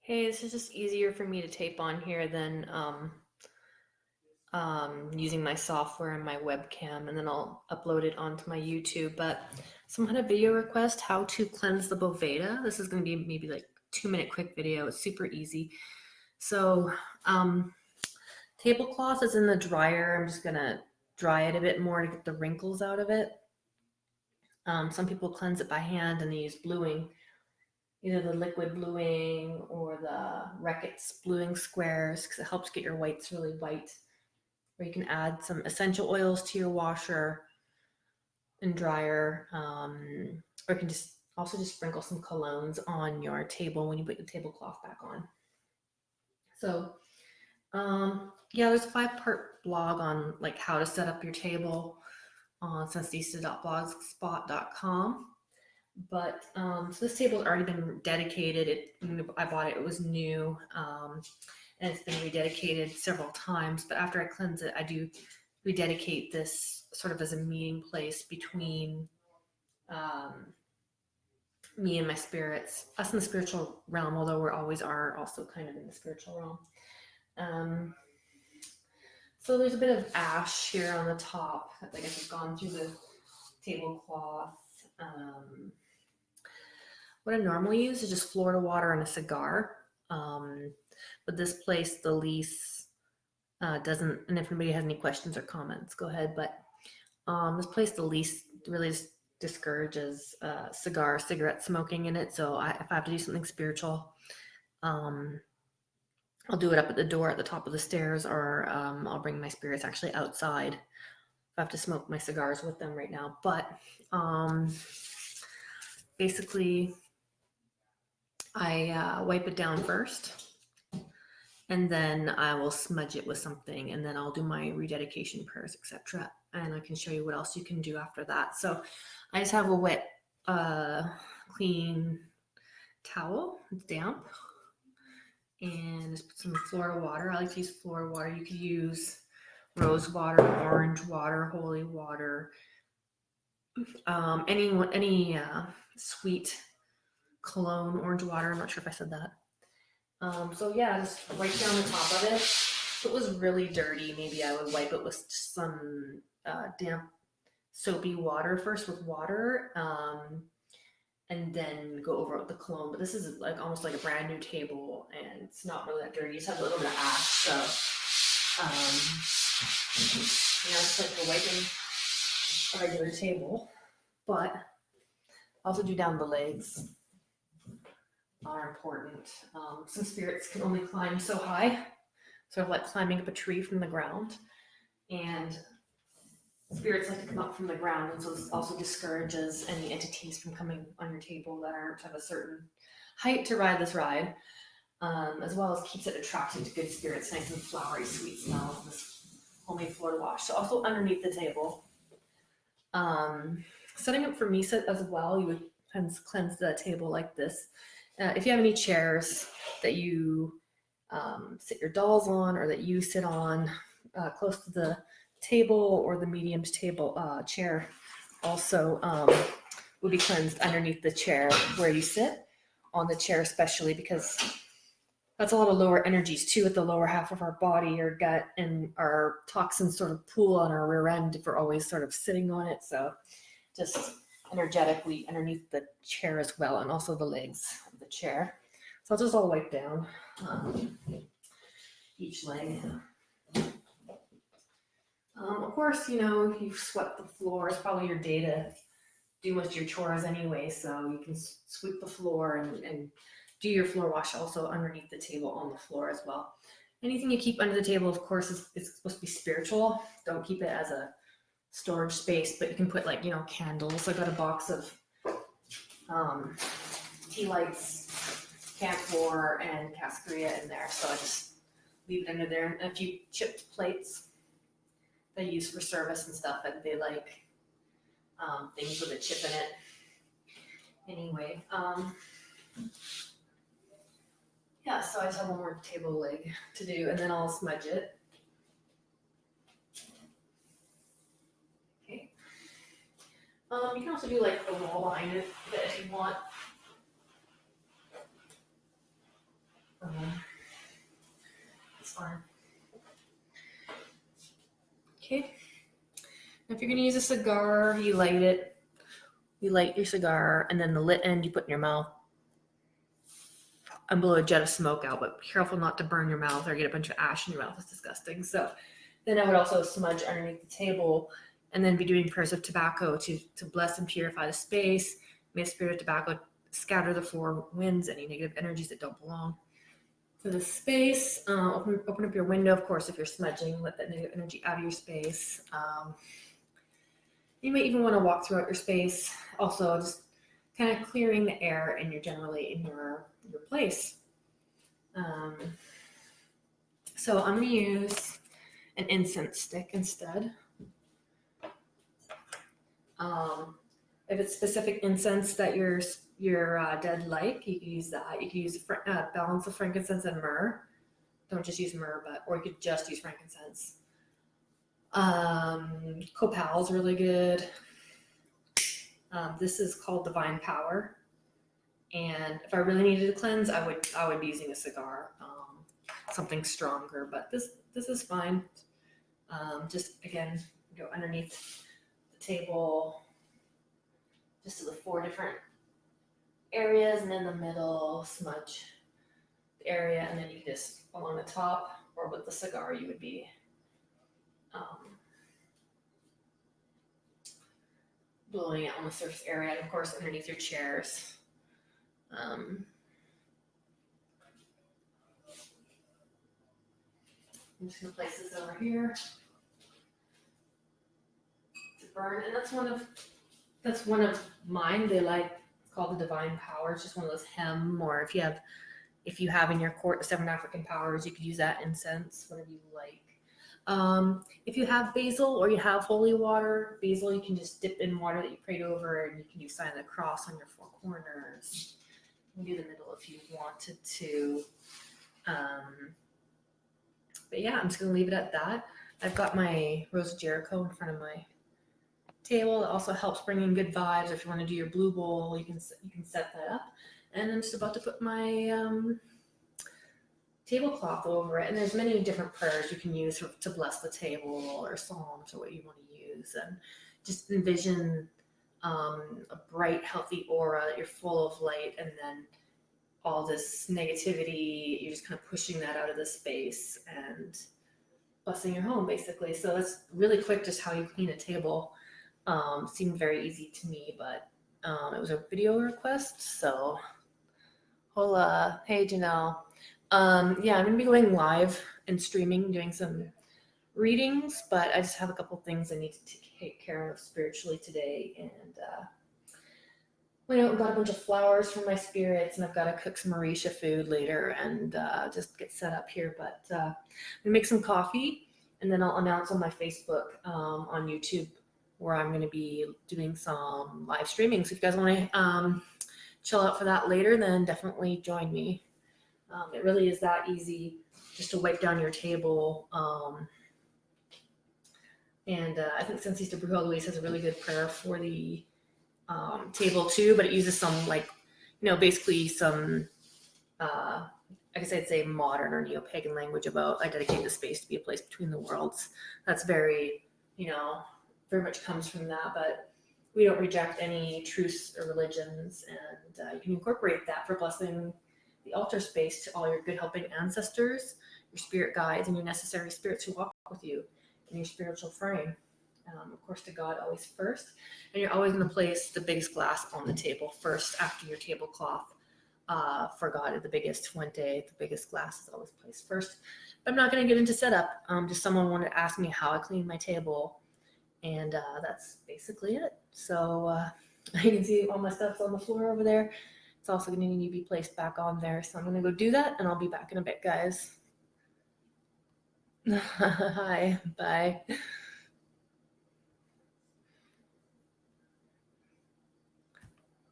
Hey, this is just easier for me to tape on here than using my software and my webcam, and then I'll upload it onto my YouTube. But someone had a video request how to cleanse the boveda. This is going to be maybe like 2-minute quick video. It's super easy. So tablecloth is in the dryer. I'm just going to dry it a bit more to get the wrinkles out of it. Some people cleanse it by hand and they use bluing, either the liquid bluing or the Reckitt's bluing squares, because it helps get your whites really white. Or you can add some essential oils to your washer and dryer, or you can just sprinkle some colognes on your table when you put the tablecloth back on. So yeah, there's a 5-part blog on like how to set up your table on sensista.blogspot.com. But so this table has already been dedicated. I bought it, it was new, and it's been rededicated several times. But after I cleanse it, I do rededicate this sort of as a meeting place between me and my spirits, us in the spiritual realm, although we always are also kind of in the spiritual realm. So there's a bit of ash here on the top. I guess it's gone through the tablecloth. What I normally use is just Florida water and a cigar. But this place, the lease, doesn't, and if anybody has any questions or comments, go ahead. But this place, the lease really discourages cigarette smoking in it. So if I have to do something spiritual, I'll do it up at the door at the top of the stairs, or I'll bring my spirits actually outside if I have to smoke my cigars with them right now. But basically, I wipe it down first, and then I will smudge it with something, and then I'll do my rededication prayers, etc. And I can show you what else you can do after that. So I just have a wet, clean towel. It's damp. And just put some Florida water. I like to use Florida water. You could use rose water, orange water, holy water, any sweet cologne, orange water. I'm not sure if I said that. So yeah, just wipe down the top of it. If it was really dirty, maybe I would wipe it with some damp, soapy water first with water, and then go over it with the cologne. But this is like almost like a brand new table, and it's not really that dirty. You just have a little bit of ash, so it's like we're wiping a regular table. But also do down the legs are important. Some spirits can only climb so high, sort of like climbing up a tree from the ground, and spirits like to come up from the ground, and so this also discourages any entities from coming on your table that aren't of a certain height to ride this ride, as well as keeps it attracted to good spirits, nice and flowery, sweet smell of this homemade Florida wash. So also underneath the table, setting up for Misa as well, you would cleanse the table like this. If you have any chairs that you sit your dolls on, or that you sit on close to the table, or the medium table chair also would be cleansed underneath the chair where you sit on the chair, especially because that's a lot of lower energies too, at the lower half of our body, our gut, and our toxins sort of pool on our rear end if we're always sort of sitting on it. So just energetically underneath the chair as well, and also the legs of the chair. So I'll just all wipe down each leg. Of course, you've swept the floor. It's probably your day to do most of your chores anyway, so you can sweep the floor and do your floor wash also underneath the table on the floor as well. Anything you keep under the table, of course, is supposed to be spiritual. Don't keep it as a storage space, but you can put candles. I got a box of tea lights, camphor, and cascarilla in there, so I just leave it under there. And a few chipped plates they use for service and stuff, and they like things with a chip in it. Anyway, yeah, so I just have one more table leg to do, and then I'll smudge it. Okay. You can also do like the wall behind it if you want. fine. Okay. Now if you're gonna use a cigar, you light it. You light your cigar, and then the lit end you put in your mouth and blow a jet of smoke out, but be careful not to burn your mouth or get a bunch of ash in your mouth. It's disgusting. So then I would also smudge underneath the table and then be doing prayers of tobacco to bless and purify the space. May the spirit of tobacco scatter the four winds, any negative energies that don't belong to the space. Open up your window, of course, if you're smudging, let that negative energy out of your space. You may even want to walk throughout your space. Also, just kind of clearing the air in your place. So I'm going to use an incense stick instead. If it's specific incense that your dead like, you can use that. You can use a balance of frankincense and myrrh. Don't just use myrrh, or you could just use frankincense. Copal is really good. This is called Divine Power. And if I really needed to cleanse, I would be using a cigar, something stronger. But this is fine. Just again, go underneath the table, just to the 4 different areas, and in the middle, smudge the area, and then you just along the top or with the cigar, you would be blowing it on the surface area, and of course underneath your chairs. I'm just gonna place this over here to burn, and that's one of mine. They like, it's called the Divine Power. It's just one of those hem, or if you have in your court the 7 African powers, you could use that incense, whatever you like. If you have basil or you have holy water, basil you can just dip in water that you prayed over, and you can use sign of the cross on your 4 corners. You can do the middle if you wanted to. But yeah, I'm just gonna leave it at that. I've got my Rose of Jericho in front of my table. It also helps bring in good vibes. If you want to do your blue bowl, you can set that up. And I'm just about to put my tablecloth over it. And there's many different prayers you can use to bless the table, or psalms, or what you want to use. And just envision a bright, healthy aura that you're full of light, and then all this negativity, you're just kind of pushing that out of the space and blessing your home, basically. So that's really quick, just how you clean a table. Seemed very easy to me, but it was a video request, so hola. Hey, Janelle. Yeah, I'm gonna be going live and streaming, doing some readings, but I just have a couple things I need to take care of spiritually today, and I've got a bunch of flowers for my spirits, and I've got to cook some Marisha food later, and just get set up here. But I'm gonna make some coffee, and then I'll announce on my Facebook, on YouTube, where I'm going to be doing some live streaming. So if you guys want to chill out for that later, then definitely join me. It really is that easy, just to wipe down your table. And I think Sensi de Brujo Luis has a really good prayer for the table too, but it uses some, basically some, I guess I'd say modern or neo-pagan language about, I dedicate the space to be a place between the worlds. That's very, very much comes from that, but we don't reject any truths or religions, and you can incorporate that for blessing the altar space to all your good helping ancestors, your spirit guides, and your necessary spirits who walk with you in your spiritual frame. Of course, to God always first, and you're always going to place the biggest glass on the table first after your tablecloth. For God, the biggest fuente, the biggest glass is always placed first. But I'm not going to get into setup. Just someone wanted to ask me how I clean my table. And that's basically it. So you can see all my stuff's on the floor over there. It's also going to need to be placed back on there. So I'm going to go do that, and I'll be back in a bit, guys. Hi. Bye.